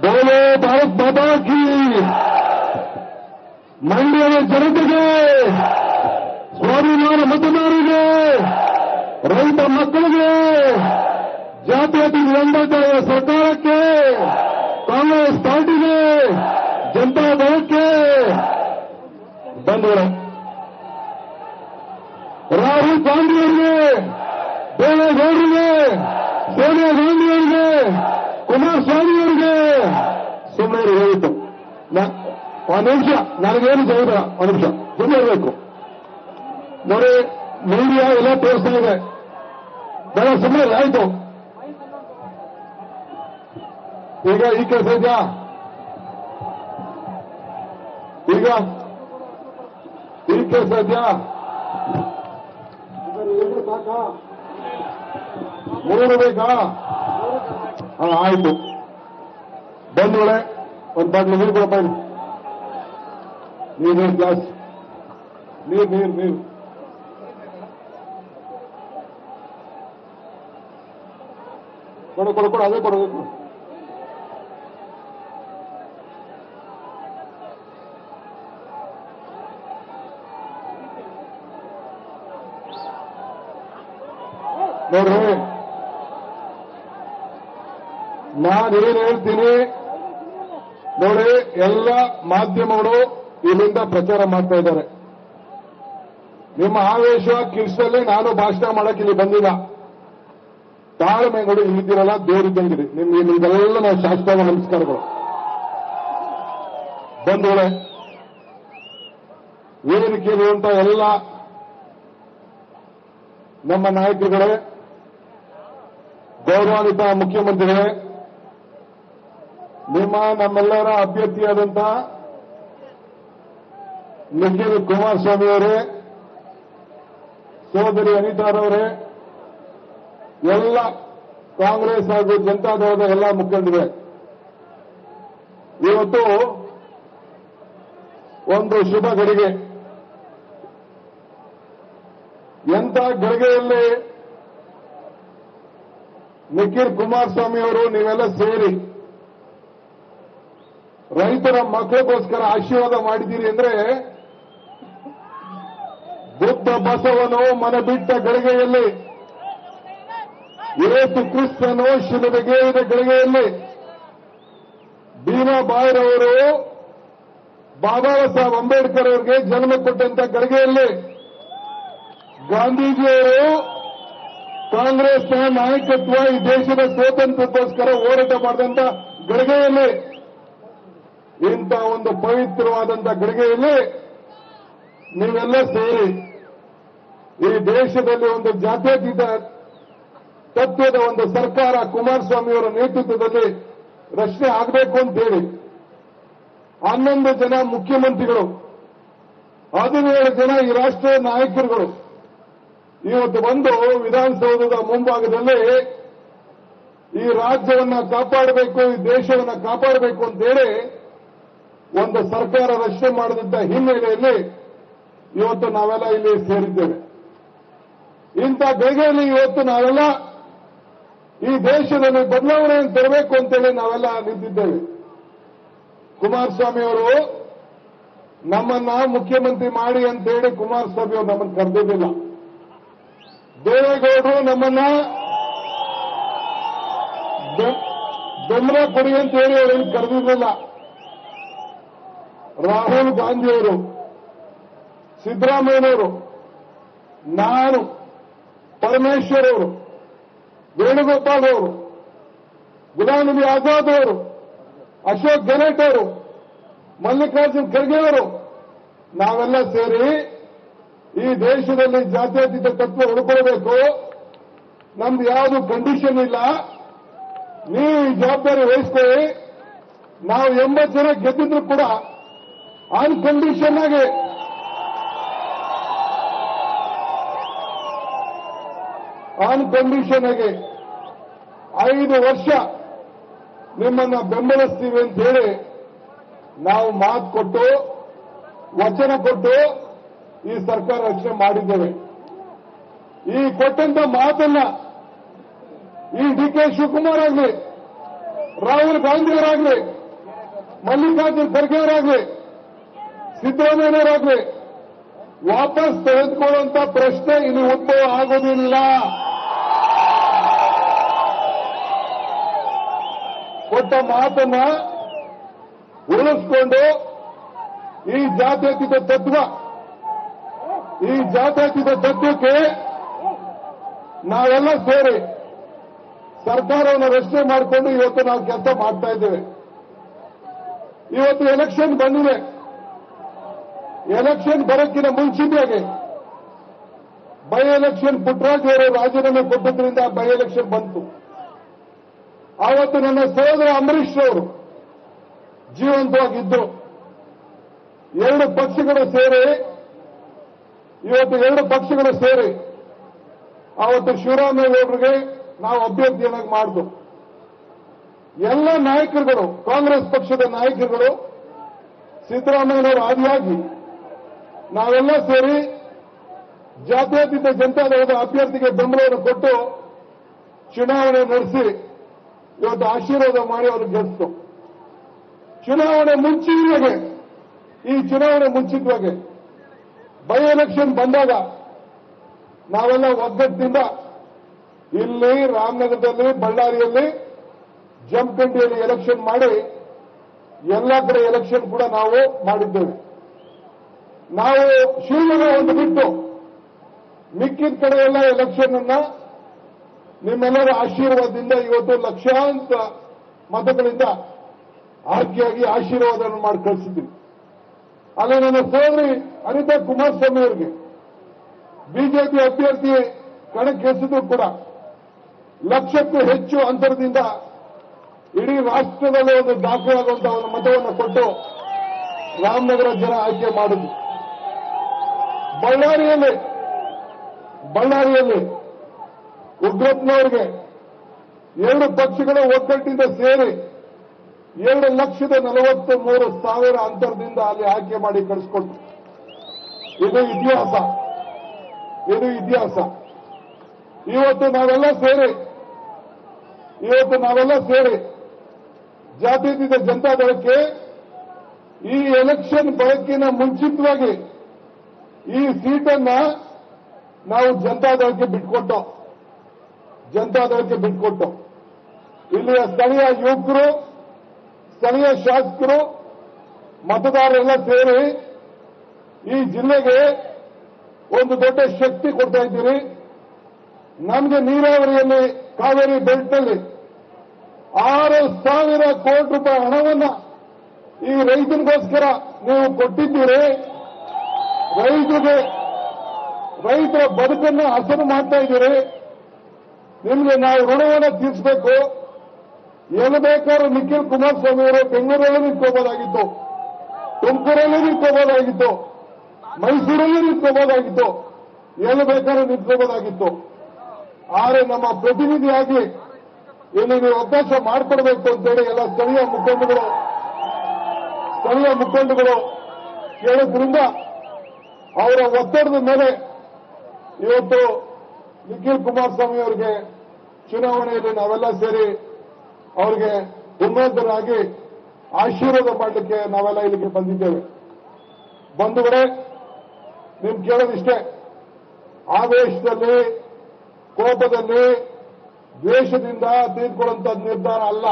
ಬೋಲೋ ಭಾರತ್ ಮಾತಾ ಕಿ. ಮಂಡ್ಯದ ಜನತೆಗೆ, ಸ್ವಾಭಿಮಾನ ಮತದಾರರಿಗೆ, ರೈತ ಮಕ್ಕಳಿಗೆ, ಜಾತ್ಯತೀತ ಜನತಾದಳ ಸರ್ಕಾರಕ್ಕೆ, ಕಾಂಗ್ರೆಸ್ ಪಾರ್ಟಿಗೆ, ಜನತಾ ದಳಕ್ಕೆ ಬಂದವರು, ರಾಹುಲ್ ಗಾಂಧಿ ಅವರಿಗೆ, ದೇವೇಗೌಡರಿಗೆ, ಸೋನಿಯಾ ಗಾಂಧಿ ಅವರಿಗೆ, ಕುಮಾರಸ್ವಾಮಿ ಅವರಿಗೆ ಸುಮ್ಮನೆ ಹೇಳಿತು. ಒಂದು ನಿಮಿಷ, ನನಗೇನು ಜೈವ ಒಂದು ನಿಮಿಷ ಸುಮ್ಮನೆ ಇರಬೇಕು ನೋಡಿ. ಮೀಡಿಯಾ ಎಲ್ಲ ತೋರಿಸ್ತಾ ಇದೆ, ಬಹಳ ಸುಮ್ಮನೆ ಆಯ್ತು. ಈಗ ಈ ಕೆಲಸ ಇದೆಯಾ? ಈಗ ಈ ಕೆಲಸ ಇದೆಯಾ? ಸಾಕಾ? 3 ಬೇಕಾ? ಆಯ್ತು. ಬಂಧುಗಳೇ, ಒಂದು ಬಾಟ್ಲು ನೀರು ಕೊಡಪ್ಪ. ನೀರು ಗ್ಲಾಸ್ ನೀರು ಕೊಡು ಅದೇ ಕೊಡಬೇಕು. ನೋಡ್ರಿ, ನಾನೇನು ಹೇಳ್ತೀನಿ ನೋಡಿ, ಎಲ್ಲ ಮಾಧ್ಯಮಗಳು ಇಲ್ಲಿಂದ ಪ್ರಚಾರ ಮಾಡ್ತಾ ಇದ್ದಾರೆ. ನಿಮ್ಮ ಆವೇಶ ಕಿರ್ಸಲ್ಲಿ ನಾನು ಭಾಷಣ ಮಾಡಕ್ಕೆ ಇಲ್ಲಿ ಬಂದಿಲ್ಲ. ತಾಳ್ಮೆಗಳು ಇಲ್ಲಿದ್ದೀರಲ್ಲ, ದೇವರಿದ್ದಂಗಿದೆ ನಿಮ್ಗೆಲ್ಲ ನಾವು ಶಾಸ್ತ್ರಾಂಗ ನಮಸ್ಕಾರಗಳು. ಬಂಧುಗಳೇ, ವೇದಿಕೆಯಿರುವಂತ ಎಲ್ಲ ನಮ್ಮ ನಾಯಕರುಗಳೇ, ಗೌರವಾನ್ವಿತ ಮುಖ್ಯಮಂತ್ರಿಗಳೇ, ನಮ್ಮೆಲ್ಲರ ಅಭ್ಯರ್ಥಿಯಾದಂಥ ನಿಖಿಲ್ ಕುಮಾರಸ್ವಾಮಿ ಅವರೇ, ಸೋದರಿ ಅನಿತಾರವರೇ, ಎಲ್ಲ ಕಾಂಗ್ರೆಸ್ ಹಾಗೂ ಜನತಾದಳದ ಎಲ್ಲ ಮುಖಂಡರೇ, ಇವತ್ತು ಒಂದು ಶುಭ ಗಳಿಗೆ. ಎಂಥ ಗಳಿಗೆಯಲ್ಲಿ ನಿಖಿಲ್ ಕುಮಾರಸ್ವಾಮಿ ಅವರು ನೀವೆಲ್ಲ ಸೇರಿ ರೈತರ ಮಕ್ಕಳಿಗೋಸ್ಕರ ಆಶೀರ್ವಾದ ಮಾಡಿದ್ದೀರಿ ಅಂದ್ರೆ, ಬುದ್ಧ ಬಸವನು ಮನ ಬಿಟ್ಟ ಗಳಿಗೆಯಲ್ಲಿ, ಯೇಸು ಕ್ರಿಸ್ತನು ಶಿಲುಬೆಗೇರಿದ ಗಳಿಗೆಯಲ್ಲಿ, ಭೀಮಾಬಾಯಿರವರು ಬಾಬಾ ಸಾಹೇಬ್ ಅಂಬೇಡ್ಕರ್ ಅವರಿಗೆ ಜನ್ಮ ಕೊಟ್ಟಂತ ಗಳಿಗೆಯಲ್ಲಿ, ಗಾಂಧೀಜಿಯವರು ಕಾಂಗ್ರೆಸ್ನ ನಾಯಕತ್ವ ಈ ದೇಶದ ಸ್ವಾತಂತ್ರ್ಯಕ್ಕೋಸ್ಕರ ಹೋರಾಟ ಮಾಡಿದಂತ ಗಳಿಗೆಯಲ್ಲಿ, ಇಂಥ ಒಂದು ಪವಿತ್ರವಾದಂಥ ಗಳಿಗೆಯಲ್ಲಿ ನೀವೆಲ್ಲ ಸೇರಿ ಈ ದೇಶದಲ್ಲಿ ಒಂದು ಜಾತ್ಯತೀತ ತತ್ವದ ಒಂದು ಸರ್ಕಾರ ಕುಮಾರಸ್ವಾಮಿಯವರ ನೇತೃತ್ವದಲ್ಲಿ ರಚನೆ ಆಗಬೇಕು ಅಂತ ಹೇಳಿ 11 ಜನ ಮುಖ್ಯಮಂತ್ರಿಗಳು, 17 ಜನ ಈ ರಾಷ್ಟ್ರೀಯ ನಾಯಕರುಗಳು ಇವತ್ತು ಬಂದು ವಿಧಾನಸೌಧದ ಮುಂಭಾಗದಲ್ಲಿ ಈ ರಾಜ್ಯವನ್ನ ಕಾಪಾಡಬೇಕು, ಈ ದೇಶವನ್ನ ಕಾಪಾಡಬೇಕು ಅಂತೇಳಿ ಒಂದು ಸರ್ಕಾರ ರಚನೆ ಮಾಡಿದಂತ ಹಿನ್ನೆಲೆಯಲ್ಲಿ ಇವತ್ತು ನಾವೆಲ್ಲ ಇಲ್ಲಿ ಸೇರಿದ್ದೇವೆ. ಇಂಥ ಗಳಿಗೆಯಲ್ಲಿ ಇವತ್ತು ನಾವೆಲ್ಲ ಈ ದೇಶದಲ್ಲಿ ಬದಲಾವಣೆಯನ್ನು ತರಬೇಕು ಅಂತೇಳಿ ನಾವೆಲ್ಲ ನಿಂತಿದ್ದೇವೆ. ಕುಮಾರಸ್ವಾಮಿ ಅವರು ನಮ್ಮನ್ನ ಮುಖ್ಯಮಂತ್ರಿ ಮಾಡಿ ಅಂತೇಳಿ ಕುಮಾರಸ್ವಾಮಿ ಅವರು ನಮ್ಮನ್ನು ಕರೆದಿದ್ದಿಲ್ಲ. ದೇವೇಗೌಡರು ನಮ್ಮನ್ನ ಬೆಂಬಲ ಕೊಡಿ ಅಂತ ಹೇಳಿ ಅವರೇನು ಕರೆದಿರಲಿಲ್ಲ. ರಾಹುಲ್ ಗಾಂಧಿಯವರು, ಸಿದ್ದರಾಮಯ್ಯನವರು, ನಾನು, ಪರಮೇಶ್ವರ್ ಅವರು, ವೇಣುಗೋಪಾಲ್ ಅವರು, ಗುಲಾಂ ನಬಿ ಆಜಾದ್ ಅವರು, ಅಶೋಕ್ ಗೆಹ್ಲೋಟ್ ಅವರು, ಮಲ್ಲಿಕಾರ್ಜುನ್ ಖರ್ಗೆ ಅವರು, ನಾವೆಲ್ಲ ಸೇರಿ ಈ ದೇಶದಲ್ಲಿ ಜಾತ್ಯತೀತ ತತ್ವ ಉಳ್ಕೊಳ್ಬೇಕು, ನಮ್ದು ಯಾವುದು ಕಂಡೀಷನ್ ಇಲ್ಲ, ನೀವು ಈ ಜವಾಬ್ದಾರಿ ವಹಿಸ್ಕೊಳ್ಳಿ. ನಾವು 80 ಜನ ಗೆದ್ದಿದ್ರು ಕೂಡ ಆನ್ ಕಂಡೀಷನ್ ಆಗಿ 5 ವರ್ಷ ನಿಮ್ಮನ್ನ ಬೆಂಬಲಿಸ್ತೀವಿ ಅಂತ ಹೇಳಿ ನಾವು ಮಾತು ಕೊಟ್ಟು, ವಚನ ಕೊಟ್ಟು ಈ ಸರ್ಕಾರ ರಚನೆ ಮಾಡಿದ್ದೇವೆ. ಈ ಕೊಟ್ಟಂತ ಮಾತನ್ನ ಈ ಡಿ ಕೆ ಶಿವಕುಮಾರ್ ಆಗಲಿ, ರಾಹುಲ್ ಗಾಂಧಿಯವರಾಗ್ಲಿ, ಮಲ್ಲಿಕಾರ್ಜುನ್ ಖರ್ಗೆ ಅವರಾಗ್ಲಿ, ಸಿದ್ದರಾಮಯ್ಯನವರಾಗ್ಲಿ ವಾಪಸ್ ತೆಗೆದುಕೊಳ್ಳುವಂತ ಪ್ರಶ್ನೆ ಇಲ್ಲಿ ಉದ್ಭವ ಆಗೋದಿಲ್ಲ. ಕೊಟ್ಟ ಮಾತನ್ನ ಉಳಿಸ್ಕೊಂಡು ಈ ಜಾತ್ಯತೀತ ತತ್ವಕ್ಕೆ ನಾವೆಲ್ಲ ಸೇರಿ ಸರ್ಕಾರವನ್ನು ರಚನೆ ಮಾಡಿಕೊಂಡು ಇವತ್ತು ನಾವು ಕೆಲಸ ಮಾಡ್ತಾ ಇದ್ದೇವೆ. ಇವತ್ತು ಎಲೆಕ್ಷನ್ ಬಂದಿದೆ. ಎಲೆಕ್ಷನ್ ಬರೋಕ್ಕಿಂತ ಮುಂಚಿತವಾಗಿ ಬೈ ಎಲೆಕ್ಷನ್ ಪುಟ್ಟರಾಜು ಅವರು ರಾಜೀನಾಮೆ ಕೊಟ್ಟದ್ರಿಂದ ಬೈ ಎಲೆಕ್ಷನ್ ಬಂತು. ಆವತ್ತು ನನ್ನ ಸಹೋದರ ಅಂಬರೀಶ್ ಅವರು ಜೀವಂತವಾಗಿದ್ದರು. ಎರಡು ಪಕ್ಷಗಳು ಸೇರಿ ಆವತ್ತು ಶಿವರಾಮೇಗೌಡರಿಗೆ ನಾವು ಅಭ್ಯರ್ಥಿಯನ್ನಾಗಿ ಮಾಡಿದ್ರು. ಎಲ್ಲ ನಾಯಕರುಗಳು, ಕಾಂಗ್ರೆಸ್ ಪಕ್ಷದ ನಾಯಕರುಗಳು, ಸಿದ್ದರಾಮಯ್ಯನವರು ಆದಿಯಾಗಿ ನಾವೆಲ್ಲ ಸೇರಿ ಜಾತ್ಯತೀತ ಜನತಾದಳದ ಅಭ್ಯರ್ಥಿಗೆ ಬೆಂಬಲವನ್ನು ಕೊಟ್ಟು ಚುನಾವಣೆ ನಡೆಸಿ ಇವತ್ತು ಆಶೀರ್ವಾದ ಮಾಡಿ ಅವರು ಗೆಲ್ಲಿಸಿತು. ಚುನಾವಣೆ ಮುಂಚಿತವಾಗಿ ಬೈ ಎಲೆಕ್ಷನ್ ಬಂದಾಗ ನಾವೆಲ್ಲ ಒಗ್ಗಟ್ಟಿನಿಂದ ಇಲ್ಲಿ ರಾಮನಗರದಲ್ಲಿ, ಬಳ್ಳಾರಿಯಲ್ಲಿ, ಜಮಖಂಡಿಯಲ್ಲಿ ಎಲೆಕ್ಷನ್ ಮಾಡಿ ಎಲ್ಲ ಕಡೆ ಎಲೆಕ್ಷನ್ ಕೂಡ ನಾವು ಮಾಡಿದ್ದೇವೆ. ನಾವು ಶಿವಮೊಗ್ಗ ಒಂದು ಬಿಟ್ಟು ಮಿಕ್ಕಿದ ಕಡೆ ಎಲ್ಲ ಎಲೆಕ್ಷನ್ ಅನ್ನ ನಿಮ್ಮೆಲ್ಲರ ಆಶೀರ್ವಾದದಿಂದ ಇವತ್ತು ಲಕ್ಷಾಂತರ ಮತಗಳಿಂದ ಆಯ್ಕೆಯಾಗಿ ಆಶೀರ್ವಾದವನ್ನು ಮಾಡಿ ಕಳಿಸಿದ್ದೀವಿ. ಅಲ್ಲಿ ನನ್ನ ಸೋದರಿ ಅನಿತಾ ಕುಮಾರಸ್ವಾಮಿ ಅವರಿಗೆ ಬಿಜೆಪಿ ಅಭ್ಯರ್ಥಿ ಕಣಕ್ಕಿಳಿಸಿದ್ರು ಕೂಡ ಲಕ್ಷಕ್ಕೂ ಹೆಚ್ಚು ಅಂತರದಿಂದ ಇಡೀ ರಾಷ್ಟ್ರದಲ್ಲಿ ಒಂದು ದಾಖಲಾಗುವಂತಹ ಒಂದು ಮತವನ್ನು ಕೊಟ್ಟು ರಾಮನಗರ ಜನ ಆಯ್ಕೆ ಮಾಡಿದ್ರು. ಬಳ್ಳಾರಿಯಲ್ಲಿ ಉಗ್ರಪ್ಪನವರಿಗೆ ಎರಡು ಪಕ್ಷಗಳ ಒಗ್ಗಟ್ಟಿನಿಂದ ಸೇರಿ 2,43,000 ಅಂತರದಿಂದ ಅಲ್ಲಿ ಆಯ್ಕೆ ಮಾಡಿ ಕಳಿಸಿಕೊಟ್ರು. ಇದು ಇತಿಹಾಸ. ಇವತ್ತು ನಾವೆಲ್ಲ ಸೇರಿ ಜಾತ್ಯತೀತ ಜನತಾದಳಕ್ಕೆ ಈ ಎಲೆಕ್ಷನ್ ಬರೋಕ್ಕಿಂತ ಮುಂಚಿತವಾಗಿ ಈ ಸೀಟನ್ನ ನಾವು ಜನತಾದಳಕ್ಕೆ ಬಿಟ್ಕೊಟ್ಟು ಇಲ್ಲಿಯ ಸ್ಥಳೀಯ ಯುವಕರು, ಸ್ಥಳೀಯ ಶಾಸಕರು, ಮತದಾರರೆಲ್ಲ ಸೇರಿ ಈ ಜಿಲ್ಲೆಗೆ ಒಂದು ದೊಡ್ಡ ಶಕ್ತಿ ಕೊಡ್ತಾ ಇದ್ದೀರಿ. ನಮಗೆ ನೀರಾವರಿಯಲ್ಲಿ ಕಾವೇರಿ ಬೆಲ್ಟ್ನಲ್ಲಿ 6,000 ಕೋಟಿ ರೂಪಾಯಿ ಹಣವನ್ನ ಈ ರೈತರಿಗೋಸ್ಕರ ನೀವು ಕೊಟ್ಟಿದ್ದೀರಿ. ರೈತರ ಬದುಕನ್ನು ಹಸನು ಮಾಡ್ತಾ ಇದ್ದೀರಿ. ನಿಮಗೆ ನಾವು ಋಣವನ್ನು ತೀರಿಸಬೇಕು. ಎಲ್ಲಿ ಬೇಕಾದ್ರೂ ನಿಖಿಲ್ ಕುಮಾರಸ್ವಾಮಿ ಅವರು ಬೆಂಗಳೂರಲ್ಲಿ ನಿಂತ್ಕೋಬಹುದಾಗಿತ್ತು, ತುಮಕೂರಲ್ಲಿ ನಿಂತ್ಕೋಬಹುದಾಗಿತ್ತು, ಮೈಸೂರಲ್ಲಿ ನಿಂತ್ಕೋಬಹುದಾಗಿತ್ತು, ಎಲ್ಲಿ ಬೇಕಾದ್ರೂ ನಿಂತ್ಕೋಬಹುದಾಗಿತ್ತು. ಆದರೆ ನಮ್ಮ ಪ್ರತಿನಿಧಿಯಾಗಿ ಇಲ್ಲಿ ನೀವು ಅವಕಾಶ ಮಾಡಿಕೊಡ್ಬೇಕು ಅಂತೇಳಿ ಎಲ್ಲ ಸ್ಥಳೀಯ ಮುಖಂಡಗಳು ಕೇಳೋದ್ರಿಂದ ಅವರ ಒತ್ತಡದ ಮೇಲೆ ಇವತ್ತು ನಿಖಿಲ್ ಕುಮಾರಸ್ವಾಮಿ ಅವರಿಗೆ ಚುನಾವಣೆಯಲ್ಲಿ ನಾವೆಲ್ಲ ಸೇರಿ ಅವರಿಗೆ ಉನ್ನತರಾಗಿ ಆಶೀರ್ವಾದ ಮಾಡಲಿಕ್ಕೆ ನಾವೆಲ್ಲ ಇಲ್ಲಿಗೆ ಬಂದಿದ್ದೇವೆ. ಬಂಧುಗಳೇ, ನಿಮ್ ಕೇಳೋದಿಷ್ಟೇ, ಆವೇಶದಲ್ಲಿ, ಕೋಪದಲ್ಲಿ, ದ್ವೇಷದಿಂದ ತೆಗೆದುಕೊಳ್ಳುವಂತ ನಿರ್ಧಾರ ಅಲ್ಲ.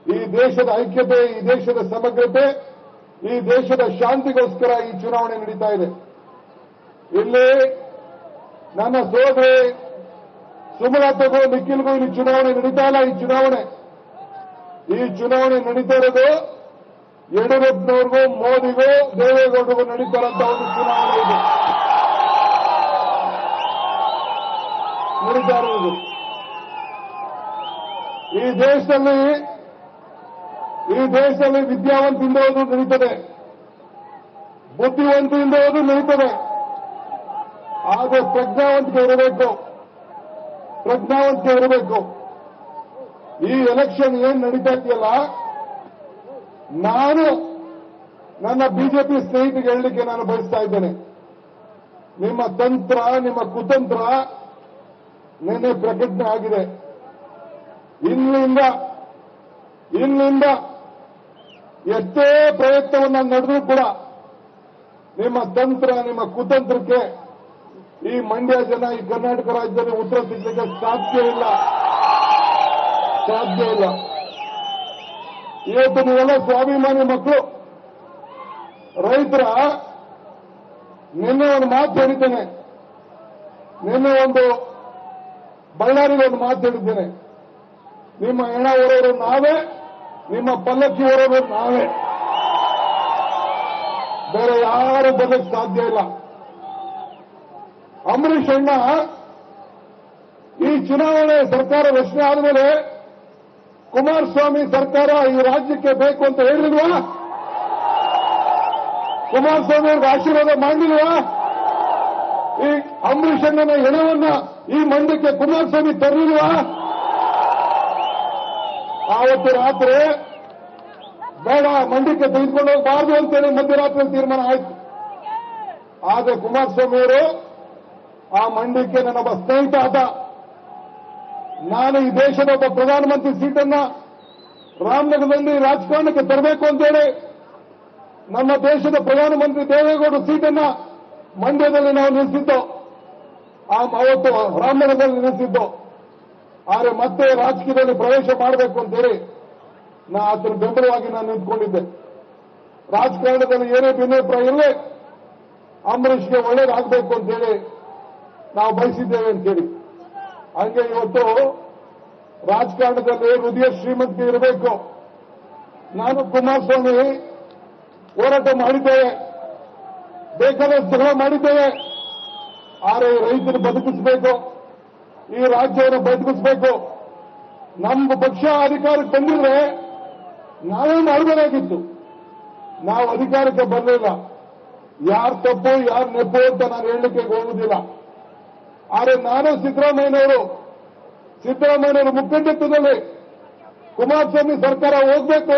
ಈ ದೇಶದ ಐಕ್ಯತೆ, ಈ ದೇಶದ ಸಮಗ್ರತೆ, ಈ ದೇಶದ ಶಾಂತಿಗೋಸ್ಕರ ಈ ಚುನಾವಣೆ ನಡೀತಾ ಇದೆ. ಇಲ್ಲಿ ನನ್ನ ಸೋದರಿ ಸುಮಲತಾಗೂ ನಿಖಿಲ್ಗೂ ಇಲ್ಲಿ ಚುನಾವಣೆ ನಡೀತಾ ಇಲ್ಲ. ಈ ಚುನಾವಣೆ ನಡೀತಾ ಇರೋದು ಯಡಿಯೂರಪ್ಪನವ್ರಿಗೂ, ಮೋದಿಗೂ, ದೇವೇಗೌಡರಿಗೂ ನಡೀತಾ ಇರುವಂತ ಒಂದು ಚುನಾವಣೆ ಇದೆ. ನಡೀತಾ ಇರುವುದು ಈ ದೇಶದಲ್ಲಿ ವಿದ್ಯಾವಂತಿಂದ ಹೋದು ನಡೀತದೆ, ಬುದ್ಧಿವಂತಿಯಿಂದ ಹೋದು ನಡೀತದೆ. ಆದರೆ ಪ್ರಜ್ಞಾವಂತಿಕೆ ಇರಬೇಕು. ಈ ಎಲೆಕ್ಷನ್ ಏನ್ ನಡೀತಾ ಇದೆಯಲ್ಲ, ನಾನು ನನ್ನ ಬಿಜೆಪಿ ಸ್ನೇಹಿತರಿಗೆ ಹೇಳಲಿಕ್ಕೆ ನಾನು ಬಯಸ್ತಾ ಇದ್ದೇನೆ, ನಿಮ್ಮ ತಂತ್ರ, ನಿಮ್ಮ ಕುತಂತ್ರ ನಿನ್ನೆ ಪ್ರಕಟಣೆ ಆಗಿದೆ. ಇಲ್ಲಿಂದ ಇಲ್ಲಿಂದ ಎಷ್ಟೇ ಪ್ರಯತ್ನವನ್ನ ನಡೆದರೂ ಕೂಡ ನಿಮ್ಮ ತಂತ್ರ, ನಿಮ್ಮ ಕುತಂತ್ರಕ್ಕೆ ಈ ಮಂಡ್ಯ ಜನ, ಈ ಕರ್ನಾಟಕ ರಾಜ್ಯದಲ್ಲಿ ಉತ್ತರ ಸಿಗಲಿಕ್ಕೆ ಸಾಧ್ಯ ಇಲ್ಲ. ಇವತ್ತು ನೀವೆಲ್ಲ ಸ್ವಾಭಿಮಾನಿ ಮಕ್ಕಳು, ರೈತರ ನಿನ್ನೆ ಒಂದು ಮಾತು ಹೇಳಿದ್ದೇನೆ, ನಿನ್ನೆ ಒಂದು ಬಳ್ಳಾರಿಗೆ ಒಂದು ಮಾತು ಹೇಳಿದ್ದೇನೆ, ನಿಮ್ಮ ಹೆಣ ಹೊರೋರು ನಾವೇ, ನಿಮ್ಮ ಪಲ್ಲಕ್ಕಿ ಹೊರೋರು ನಾವೇ, ಬೇರೆ ಯಾರು ಬರಲಿಕ್ಕೆ ಸಾಧ್ಯ ಇಲ್ಲ. ಅಂಬರೀಷ್ ಅಣ್ಣ ಈ ಚುನಾವಣೆ ಸರ್ಕಾರ ರಚನೆ ಆದಮೇಲೆ ಕುಮಾರಸ್ವಾಮಿ ಸರ್ಕಾರ ಈ ರಾಜ್ಯಕ್ಕೆ ಬೇಕು ಅಂತ ಹೇಳಿಲ್ವಾ? ಕುಮಾರಸ್ವಾಮಿ ಅವ್ರಿಗೆ ಆಶೀರ್ವಾದ ಮಾಡಲಿಲ್ವಾ? ಈ ಅಂಬರೀಷ್ ಅಣ್ಣನ ಹೆಣವನ್ನ ಈ ಮಂಡ್ಯಕ್ಕೆ ಕುಮಾರಸ್ವಾಮಿ ತರಲಿಲ್ವಾ? ಆವತ್ತು ರಾತ್ರಿ ಬೇಡ, ಮಂಡ್ಯಕ್ಕೆ ತೆಗೆದುಕೊಂಡು ಹೋಗಬಾರದು ಅಂತೇಳಿ ಮಧ್ಯರಾತ್ರಿ ತೀರ್ಮಾನ ಆಯಿತು. ಆದರೆ ಕುಮಾರಸ್ವಾಮಿ ಅವರು ಆ ಮಂಡ್ಯಕ್ಕೆ ನನ್ನೊಬ್ಬ ಸ್ನೇಹಿತ ಆದ, ನಾನು ಈ ದೇಶದ ಒಬ್ಬ ಪ್ರಧಾನಮಂತ್ರಿ ಸೀಟನ್ನ ರಾಮನಗರದಲ್ಲಿ ರಾಜಕಾರಣಕ್ಕೆ ತರಬೇಕು ಅಂತೇಳಿ ನಮ್ಮ ದೇಶದ ಪ್ರಧಾನಮಂತ್ರಿ ದೇವೇಗೌಡರ ಸೀಟನ್ನ ಮಂಡ್ಯದಲ್ಲಿ ನಾವು ನಿಲ್ಲಿಸಿದ್ದು, ಅವತ್ತು ರಾಮನಗರದಲ್ಲಿ ನಿಲ್ಲಿಸಿದ್ದು. ಆದರೆ ಮತ್ತೆ ರಾಜಕೀಯದಲ್ಲಿ ಪ್ರವೇಶ ಮಾಡಬೇಕು ಅಂತೇಳಿ ಅದರ ಬೆಂಬಲವಾಗಿ ನಾನು ನಿಂತ್ಕೊಂಡಿದ್ದೆ. ರಾಜಕಾರಣದಲ್ಲಿ ಏನೇ ಭಿನ್ನಾಭಿಪ್ರಾಯ ಇರಲಿ, ಅಂಬರೀಷ್ಗೆ ಒಳ್ಳೇದಾಗಬೇಕು ಅಂತೇಳಿ ನಾವು ಬಯಸಿದ್ದೇವೆ ಅಂತೇಳಿ. ಹಂಗೆ ಇವತ್ತು ರಾಜಕಾರಣದಲ್ಲಿ ಹೃದಯ ಶ್ರೀಮಂತಿಕೆ ಇರಬೇಕು. ನಾನು ಕುಮಾರಸ್ವಾಮಿ ಹೋರಾಟ ಮಾಡಿದ್ದೇವೆ, ಬೇಕಾದಷ್ಟು ಜಗಳ ಮಾಡಿದ್ದೇವೆ. ಆದರೆ ರೈತರು ಬದುಕಿಸಬೇಕು, ಈ ರಾಜ್ಯವನ್ನು ಬದುಕಿಸಬೇಕು. ನಮ್ಮ ಪಕ್ಷ ಅಧಿಕಾರಕ್ಕೆ ಬಂದಿದ್ರೆ ನಾವೇ ಮಾಡಬೇಕಾಗಿತ್ತು. ನಾವು ಅಧಿಕಾರಕ್ಕೆ ಬರಲಿಲ್ಲ. ಯಾರು ತಪ್ಪು ಯಾರು ನೆಪ್ಪು ಅಂತ ನಾನು ಹೇಳಲಿಕ್ಕೆ ಹೋಗುವುದಿಲ್ಲ. ಆದರೆ ನಾನು ಸಿದ್ದರಾಮಯ್ಯನವರು ಮುಖಂಡತ್ವದಲ್ಲಿ ಕುಮಾರಸ್ವಾಮಿ ಸರ್ಕಾರ ಹೋಗ್ಬೇಕು,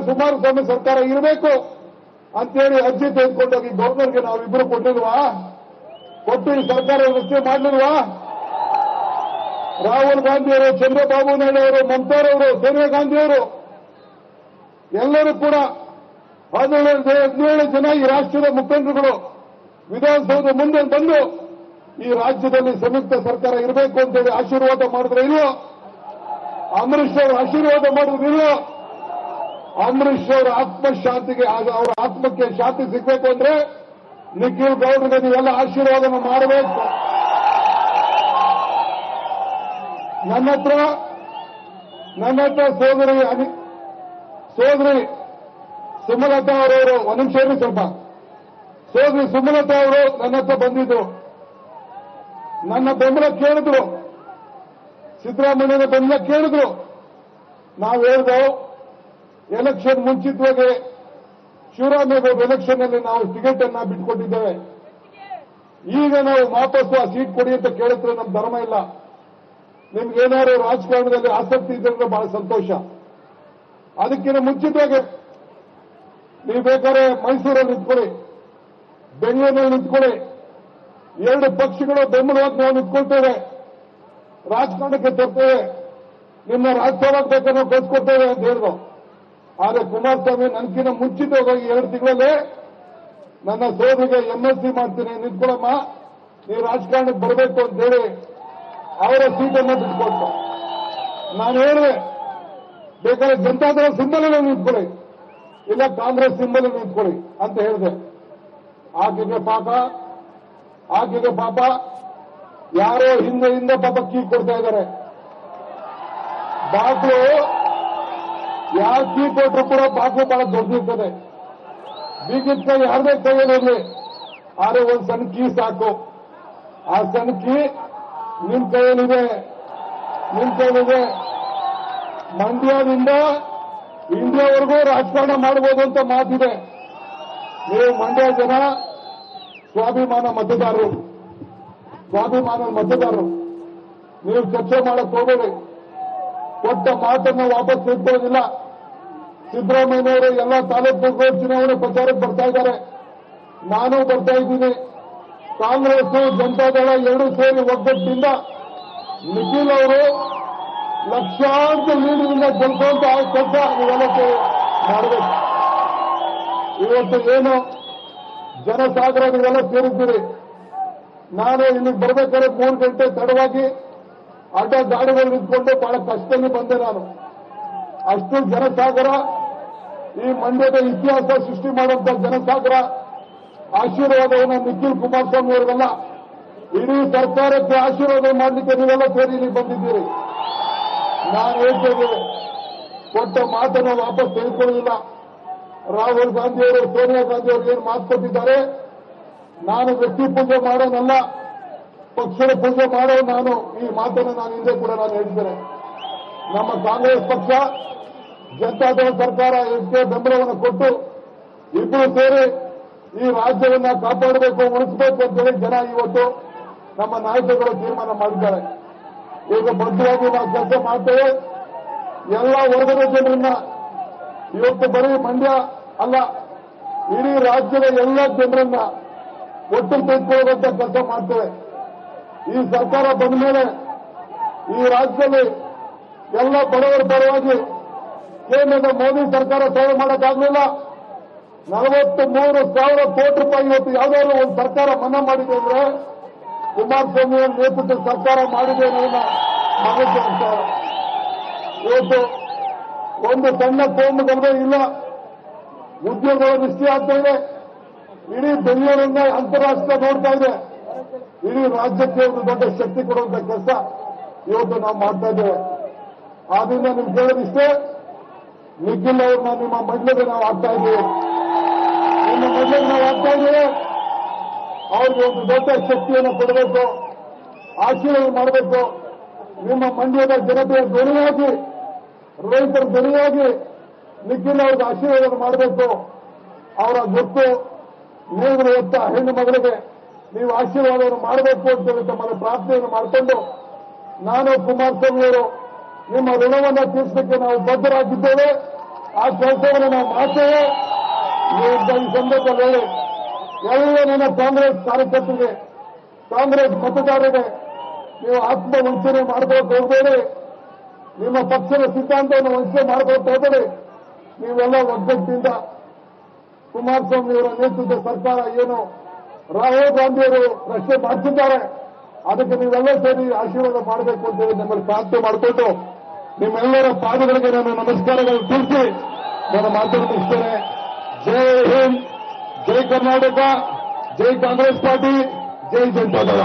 ಕುಮಾರಸ್ವಾಮಿ ಸರ್ಕಾರ ಇರಬೇಕು ಅಂತೇಳಿ ಅರ್ಜಿ ತೆಗೆದುಕೊಂಡೋಗಿ ಗವರ್ನರ್ಗೆ ನಾವಿಬ್ಬರು ಕೊಟ್ಟಿಲ್ವಾ? ಕೊಟ್ಟು ಈ ಸರ್ಕಾರ ರಚನೆ ಮಾಡಲಿಲ್ವಾ? ರಾಹುಲ್ ಗಾಂಧಿಯವರು, ಚಂದ್ರಬಾಬು ನಾಯ್ಡು ಅವರು, ಮಮತಾರವರು, ಸೋನಿಯಾ ಗಾಂಧಿಯವರು ಎಲ್ಲರೂ ಕೂಡ 17 ಜನ ಈ ರಾಷ್ಟ್ರದ ಮುಖಂಡರುಗಳು ವಿಧಾನಸೌಧ ಮುಂದೆ ಬಂದು ಈ ರಾಜ್ಯದಲ್ಲಿ ಸಂಯುಕ್ತ ಸರ್ಕಾರ ಇರಬೇಕು ಅಂತೇಳಿ ಆಶೀರ್ವಾದ ಮಾಡಿದ್ರೆ ಇಲ್ವೋ? ಅಂಬರೀಷ್ ಅವರು ಆಶೀರ್ವಾದ ಮಾಡಿದ್ರೆ ಇಲ್ವೋ? ಅಂಬರೀಷ್ ಅವರ ಆತ್ಮಶಾಂತಿಗೆ, ಅವರ ಆತ್ಮಕ್ಕೆ ಶಾಂತಿ ಸಿಗಬೇಕು ಅಂದ್ರೆ ನಿಖಿಲ್ ಗೌಡ್ರಿಗೆ ನೀವೆಲ್ಲ ಆಶೀರ್ವಾದ ಮಾಡಬೇಕು. ನನ್ನ ಹತ್ರ ಸೋದರಿ ಸುಮಲತಾ ಅವರವರು, ಒಂದು ನಿಮಿಷ ಇರಿ ಸ್ವಲ್ಪ, ಸೋದರಿ ಸುಮಲತಾ ಅವರು ನನ್ನ ಹತ್ರ ಬಂದಿದ್ರು, ನನ್ನ ಬೆಂಬಲ ಕೇಳಿದ್ರು, ಸಿದ್ದರಾಮಯ್ಯನ ಬೆಂಬಲ ಕೇಳಿದ್ರು. ನಾವು ಹೇಳಿದೆವು, ಎಲೆಕ್ಷನ್ ಮುಂಚಿತವಾಗಿ ಶಿವರಾಮೇಗೌಡ ಎಲೆಕ್ಷನ್ ಅಲ್ಲಿ ನಾವು ಟಿಕೆಟ್ ಅನ್ನ ಬಿಟ್ಟುಕೊಟ್ಟಿದ್ದೇವೆ. ಈಗ ನಾವು ವಾಪಸ್ಸು ಆ ಸೀಟ್ ಕೊಡಿ ಅಂತ ಕೇಳಿದ್ರೆ ನಮ್ಮ ಧರ್ಮ ಇಲ್ಲ. ನಿಮ್ಗೇನಾದ್ರು ರಾಜಕಾರಣದಲ್ಲಿ ಆಸಕ್ತಿ ಇದ್ರೆ ಬಹಳ ಸಂತೋಷ. ಅದಕ್ಕಿಂತ ಮುಂಚಿತವಾಗಿ ನೀವು ಬೇಕಾದ್ರೆ ಮೈಸೂರಲ್ಲಿ ನಿಂತ್ಕೊಳ್ಳಿ, ಬೆಂಗಳೂರಿನಲ್ಲಿ ನಿಂತ್ಕೊಳ್ಳಿ, 2 ಪಕ್ಷಗಳು ಬೆಂಬಲವಾಗಿ ನಾವು ನಿಂತ್ಕೊಳ್ತೇವೆ, ರಾಜಕಾರಣಕ್ಕೆ ತರ್ತೇವೆ, ನಿಮ್ಮ ರಾಜ್ಯಸಭಾಗೆ ಬೇಕಾದ್ರೆ ಕಳಿಸ್ಕೊಡ್ತೇವೆ ಅಂತ ಹೇಳಿದ್ರು. ಆದರೆ ಕುಮಾರಸ್ವಾಮಿ ನನಗಿಂತ ಮುಂಚಿತವಾಗಿ 2 ತಿಂಗಳಲ್ಲೇ ನನ್ನ ಸೋದರಿಗೆ MLC ಮಾಡ್ತೀನಿ, ನಿಂತ್ಕೊಳ್ಳಮ್ಮ, ನೀವು ರಾಜಕಾರಣಕ್ಕೆ ಬರಬೇಕು ಅಂತೇಳಿ ಅವರ ಸೀಟನ್ನು ಬಿಟ್ಕೊಟ್ಟು. ನಾನು ಹೇಳಿದೆ, ಬೇಕಾದ್ರೆ ಜನತಾದಳ ಸಿಂಬಲ್ ನಿಂತ್ಕೊಳ್ಳಿ, ಇಲ್ಲ ಕಾಂಗ್ರೆಸ್ ಸಿಂಬಲ್ ನಿಂತ್ಕೊಳ್ಳಿ ಅಂತ ಹೇಳಿದೆ. ಆಕೆಗೆ ಪಾಪ ಯಾರೋ ಹಿಂದೆ ಪಾಪ ಕೀ ಕೊಡ್ತಾ ಇದ್ದಾರೆ. ಬಾಗ್ಲು ಯಾರು ಕೀ ಕೊಟ್ಟರು ಕೂಡ ಬಾಗ್ಲು ಬಹಳ ದೊಡ್ಡದಿರ್ತದೆ. ಬೀಗಿದ ಕೈ ಯಾರದೇ ಕೈಯಲ್ಲಿ, ಆದರೆ ಒಂದು ಸಣ್ಣ ಕೀ ಸಾಕು. ಆ ಸಣ್ಣ ಕೀ ನಿಮ್ ಕೈಯಲ್ಲಿದೆ. ಮಂಡ್ಯದಿಂದ ಇಂಡಿಯಾವರೆಗೂ ರಾಜಕಾರಣ ಮಾಡಬಹುದು ಅಂತ ಮಾತಿದೆ. ನೀವು ಮಂಡ್ಯ ಜನ ಸ್ವಾಭಿಮಾನ ಮತದಾರರು, ನೀವು ಚರ್ಚೆ ಮಾಡಕ್ ಹೋಗಬೇಡಿ. ಕೊಟ್ಟ ಮಾತನ್ನು ವಾಪಸ್ ತೆಗೆದುಕೊಳ್ಳೋದಿಲ್ಲ. ಸಿದ್ದರಾಮಯ್ಯನವರು ಎಲ್ಲ ತಾಲೂಕು ಚುನಾವಣೆ ಪ್ರಚಾರಕ್ಕೆ ಬರ್ತಾ ಇದ್ದಾರೆ, ನಾನು ಬರ್ತಾ ಇದ್ದೀನಿ. ಕಾಂಗ್ರೆಸ್ ಜನತಾದಳ 2 ಸೇರಿ ಒಗ್ಗಟ್ಟಿನಿಂದ ನಿಖಿಲ್ ಅವರು ಲಕ್ಷಾಂತರ ಲೀಡರಿಂದ ಗೆಲ್ಸುವಂತ ಕೆಲಸ ನೀವೆಲ್ಲ ಮಾಡಬೇಕು. ಇವತ್ತು ಏನು ಜನಸಾಗರ ನೀವೆಲ್ಲ ಸೇರಿದ್ದೀರಿ. ನಾನು ಇಲ್ಲಿಗೆ ಬರ್ಬೇಕಾದ್ರೆ 3 ಗಂಟೆ ತಡವಾಗಿ ಅಡ್ಡ ಗಾಡಿಗಳು ನಿಂತ್ಕೊಂಡು ಬಹಳ ಕಷ್ಟದಲ್ಲಿ ಬಂದೆ ನಾನು. ಅಷ್ಟು ಜನಸಾಗರ, ಈ ಮಂಡ್ಯದ ಇತಿಹಾಸ ಸೃಷ್ಟಿ ಮಾಡುವಂತ ಜನಸಾಗರ ಆಶೀರ್ವಾದವನ್ನು ನಿಖಿಲ್ ಕುಮಾರಸ್ವಾಮಿ ಅವರಿಗೆಲ್ಲ, ಇಡೀ ಸರ್ಕಾರಕ್ಕೆ ಆಶೀರ್ವಾದ ಮಾಡಲಿಕ್ಕೆ ನೀವೆಲ್ಲ ಸೇರಿ ಇಲ್ಲಿ ಬಂದಿದ್ದೀರಿ. ನಾನು ಹೇಳ್ತೇನೆ, ಕೊಟ್ಟ ಮಾತನ್ನು ವಾಪಸ್ ತೆಗೆದುಕೊಳ್ಳುವುದಿಲ್ಲ. ರಾಹುಲ್ ಗಾಂಧಿಯವರು, ಸೋನಿಯಾ ಗಾಂಧಿ ಅವರು ಏನು ಮಾತು ಕೊಟ್ಟಿದ್ದಾರೆ, ನಾನು ವ್ಯಕ್ತಿ ಪೂಜೆ ಮಾಡೋನಲ್ಲ, ಪಕ್ಷದ ಪೂಜೆ ಮಾಡೋ ನಾನು. ಈ ಮಾತನ್ನು ನಾನು ಹಿಂದೆ ಕೂಡ ನಾನು ಹೇಳಿದ್ದೇನೆ. ನಮ್ಮ ಕಾಂಗ್ರೆಸ್ ಪಕ್ಷ ಜನತಾದಳ ಸರ್ಕಾರ ಇದಕ್ಕೆ ಬೆಂಬಲವನ್ನು ಕೊಟ್ಟು ಇಬ್ಬರು ಸೇರಿ ಈ ರಾಜ್ಯವನ್ನ ಕಾಪಾಡಬೇಕು, ಉಳಿಸಬೇಕು ಅಂತೇಳಿ ಜನ ಇವತ್ತು ನಮ್ಮ ನಾಯಕರುಗಳು ತೀರ್ಮಾನ ಮಾಡಿದ್ದಾರೆ. ಈಗ ಬದ್ಧವಾಗಿ ನಾವು ಕೆಲಸ ಮಾಡ್ತೇವೆ. ಎಲ್ಲ ವರ್ಗದ ಜನರನ್ನ ಇವತ್ತು ಬರೀ ಮಂಡ್ಯ ಅಲ್ಲ, ಇಡೀ ರಾಜ್ಯದ ಎಲ್ಲ ಜನರನ್ನ ಒಟ್ಟು ತೆಗೆದುಕೊಳ್ಳುವಂತ ಕೆಲಸ ಮಾಡ್ತೇವೆ. ಈ ಸರ್ಕಾರ ಬಂದ ಮೇಲೆ ಈ ರಾಜ್ಯದಲ್ಲಿ ಎಲ್ಲ ಬಡವರ ಪರವಾಗಿ ಕೇಂದ್ರದ ಮೋದಿ ಸರ್ಕಾರ ಸೇವೆ ಮಾಡೋಕ್ಕಾಗಲಿಲ್ಲ. 43,000 ಕೋಟಿ ರೂಪಾಯಿ ಇವತ್ತು ಯಾವುದಾದ್ರು ಒಂದು ಸರ್ಕಾರ ಮನ್ನಾ ಮಾಡಿದೆ ಅಂದ್ರೆ ಕುಮಾರಸ್ವಾಮಿ ಅವರ ನೇತೃತ್ವದ ಸರ್ಕಾರ ಮಾಡಿದೆ ಅನ್ನೋದನ್ನ ಮನಸ್ಸಿರ್ತಾರೆ. ಇವತ್ತು ಒಂದು ಸಣ್ಣ ಕೋಮು ಗಲಭೆ ಇಲ್ಲ, ಉದ್ಯೋಗಗಳು ನಿಶ್ಚಯ ಆಗ್ತಾ ಇದೆ. ಇಡೀ ಬೆಂಗಳೂರನ್ನ ಅಂತಾರಾಷ್ಟ್ರೀಯ ನೋಡ್ತಾ ಇದೆ. ಇಡೀ ರಾಜ್ಯಕ್ಕೆ ಒಂದು ದೊಡ್ಡ ಶಕ್ತಿ ಕೊಡುವಂತ ಕೆಲಸ ಇವತ್ತು ನಾವು ಮಾಡ್ತಾ ಇದ್ದೇವೆ. ಆದ್ರಿಂದ ನಿಮ್ಗೆ ಕೇಳೋದಿಷ್ಟೇ, ನಿಖಿಲ್ ಅವ್ರನ್ನ ನಿಮ್ಮ ಮಂಡ್ಯಕ್ಕೆ ನಾವು ಆಗ್ತಾ ಇದ್ದೀವಿ. ನಿಮ್ಮ ಮಂಡ್ಯಕ್ಕೆ ನಾವು ಆಗ್ತಾ ಇದ್ದೀವಿ. ಅವ್ರಿಗೆ ಒಂದು ದೊಡ್ಡ ಶಕ್ತಿಯನ್ನು ಕೊಡಬೇಕು, ಆಶೀರ್ವಾದ ಮಾಡಬೇಕು. ನಿಮ್ಮ ಮಂಡ್ಯದ ಜನತೆಯ ಧ್ವನಿಯಾಗಿ, ರೈತರ ಧ್ವನಿಯಾಗಿ ನಿಖಿಲ್ ಅವ್ರಿಗೆ ಆಶೀರ್ವಾದ ಮಾಡಬೇಕು. ಅವರ ಗೊತ್ತು ನೇಗಿಲು ಹೊತ್ತ ಹೆಣ್ಣು ಮಗಳಿಗೆ ನೀವು ಆಶೀರ್ವಾದವನ್ನು ಮಾಡಬೇಕು ಅಂತೇಳಿ ತಮ್ಮಲ್ಲಿ ಪ್ರಾರ್ಥನೆಯನ್ನು ಮಾಡಿಕೊಂಡು, ನಾನು ಕುಮಾರಸ್ವಾಮಿ ಅವರು ನಿಮ್ಮ ಋಣವನ್ನು ತೀರಿಸಲಿಕ್ಕೆ ನಾವು ಬದ್ಧರಾಗಿದ್ದೇವೆ. ಆ ಕೆಲಸವನ್ನು ನಾವು ಮಾಡ್ತೇವೆ. ಈ ಸಂದರ್ಭದಲ್ಲಿ ಎಲ್ಲ ನನ್ನ ಕಾಂಗ್ರೆಸ್ ಕಾರ್ಯಕರ್ತರಿಗೆ, ಕಾಂಗ್ರೆಸ್ ಮತದಾರರಿಗೆ ನೀವು ಆತ್ಮ ವಂಚನೆ ಮಾಡ್ಕೊಳ್ತಾ ಹೋಗಬೇಡಿ. ನಿಮ್ಮ ಪಕ್ಷದ ಸಿದ್ಧಾಂತವನ್ನು ವಂಚನೆ ಮಾಡ್ಕೊಳ್ತಾ ಹೋಗಬೇಡಿ. ನೀವೆಲ್ಲ ಒಗ್ಗಟ್ಟಿನಿಂದ ಕುಮಾರಸ್ವಾಮಿ ಅವರ ನೇತೃತ್ವದ ಸರ್ಕಾರ ಏನು ರಾಹುಲ್ ಗಾಂಧಿಯವರು ರಕ್ಷಣೆ ಮಾಡ್ತಿದ್ದಾರೆ, ಅದಕ್ಕೆ ನೀವೆಲ್ಲ ಸೇರಿ ಆಶೀರ್ವಾದ ಮಾಡಬೇಕು ಅಂತೇಳಿ ನಮ್ಮಲ್ಲಿ ಪ್ರಾರ್ಥನೆ ಮಾಡಿಕೊಂಡು ನಿಮ್ಮೆಲ್ಲರ ಪಾದಗಳಿಗೆ ನಾನು ನಮಸ್ಕಾರಗಳನ್ನು ತಿಳಿಸಿ ನನ್ನ ಮಾತನ್ನು ಮುಗಿಸ್ತೇನೆ. ಜೈ ಹಿಂದ್, ಜೈ ಕರ್ನಾಟಕ, ಜೈ ಕಾಂಗ್ರೆಸ್ ಪಾರ್ಟಿ, ಜೈ ಜನತಾದಳ.